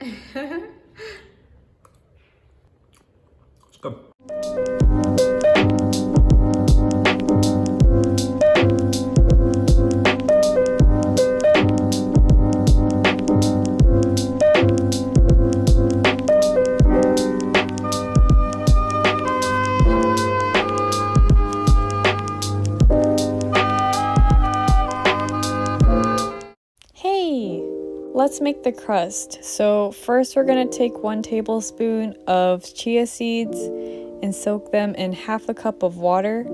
It's good. Hey, let's make the crust. So first we're gonna take 1 tablespoon of chia seeds and soak them in half a cup of water.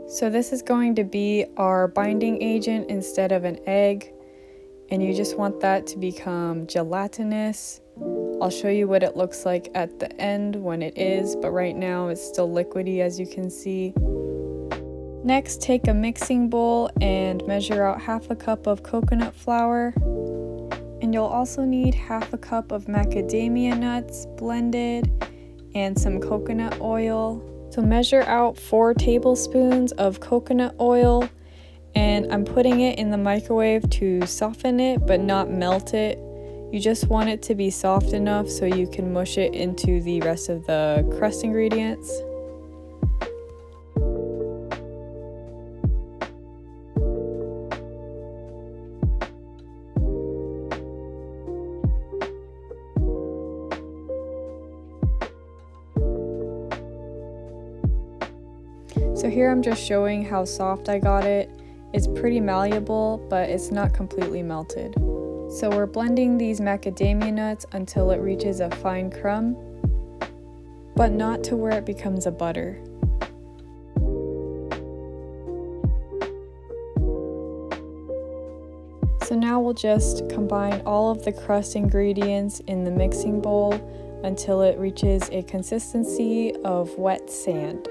So this is going to be our binding agent instead of an egg, and you just want that to become gelatinous. I'll show you what it looks like at the end when it is, but right now it's still liquidy, as you can see. Next, take a mixing bowl and measure out half a cup of coconut flour. And you'll also need half a cup of macadamia nuts blended and some coconut oil. So measure out 4 tablespoons of coconut oil, and I'm putting it in the microwave to soften it but not melt it. You just want it to be soft enough so you can mush it into the rest of the crust ingredients. So here I'm just showing how soft I got it. It's pretty malleable, but it's not completely melted. So we're blending these macadamia nuts until it reaches a fine crumb, but not to where it becomes a butter. So now we'll just combine all of the crust ingredients in the mixing bowl until it reaches a consistency of wet sand.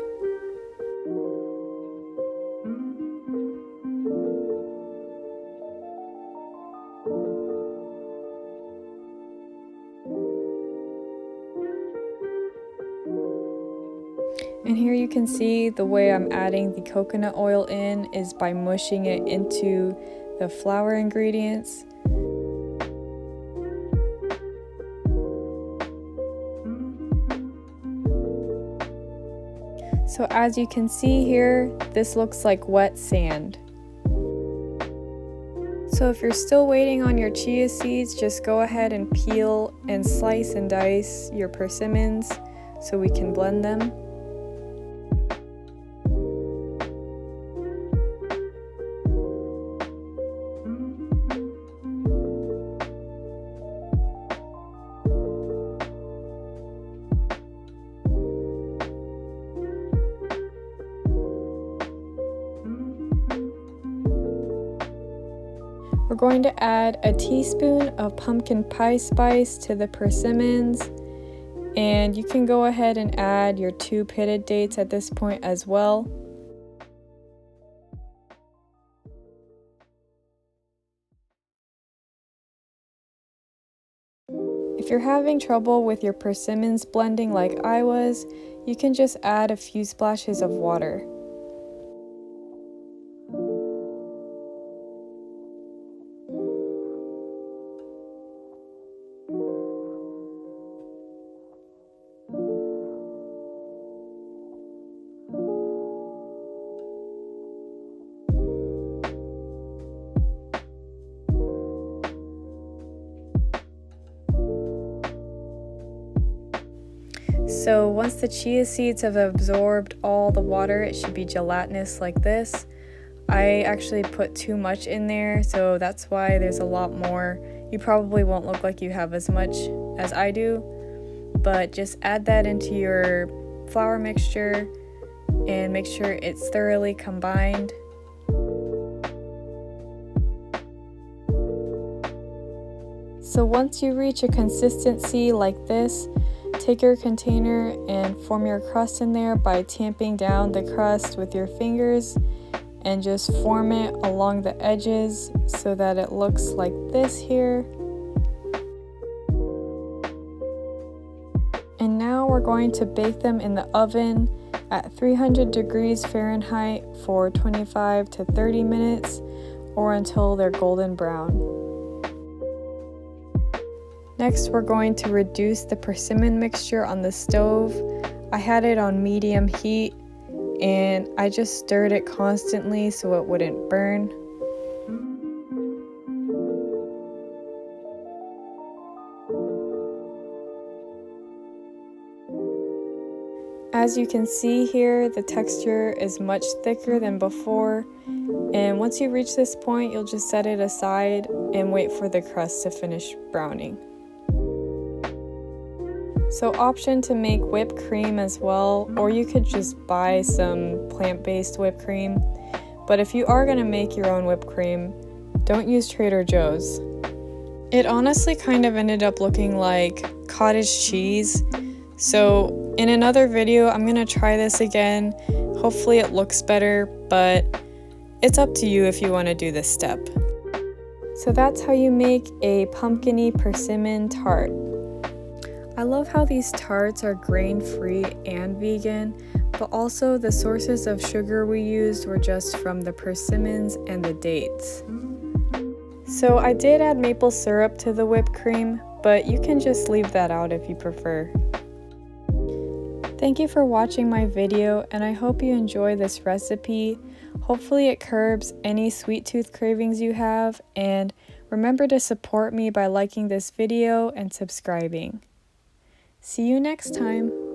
And here you can see the way I'm adding the coconut oil in is by mushing it into the flour ingredients. So as you can see here, this looks like wet sand. So if you're still waiting on your chia seeds, just go ahead and peel and slice and dice your persimmons so we can blend them. We're going to add a teaspoon of pumpkin pie spice to the persimmons, and you can go ahead and add your 2 pitted dates at this point as well. If you're having trouble with your persimmons blending like I was, you can just add a few splashes of water. So once the chia seeds have absorbed all the water, it should be gelatinous like this. I actually put too much in there, so that's why there's a lot more. You probably won't look like you have as much as I do, but just add that into your flour mixture and make sure it's thoroughly combined. So once you reach a consistency like this, take your container and form your crust in there by tamping down the crust with your fingers and just form it along the edges so that it looks like this here. And now we're going to bake them in the oven at 300 degrees Fahrenheit for 25 to 30 minutes or until they're golden brown. Next, we're going to reduce the persimmon mixture on the stove. I had it on medium heat and I just stirred it constantly so it wouldn't burn. As you can see here, the texture is much thicker than before, and once you reach this point, you'll just set it aside and wait for the crust to finish browning. So option to make whipped cream as well, or you could just buy some plant-based whipped cream. But if you are going to make your own whipped cream, don't use Trader Joe's. It honestly kind of ended up looking like cottage cheese. So in another video, I'm going to try this again. Hopefully it looks better, but it's up to you if you want to do this step. So that's how you make a pumpkiny persimmon tart. I love how these tarts are grain-free and vegan, but also the sources of sugar we used were just from the persimmons and the dates. So I did add maple syrup to the whipped cream, but you can just leave that out if you prefer. Thank you for watching my video, and I hope you enjoy this recipe. Hopefully it curbs any sweet tooth cravings you have, and remember to support me by liking this video and subscribing. See you next time!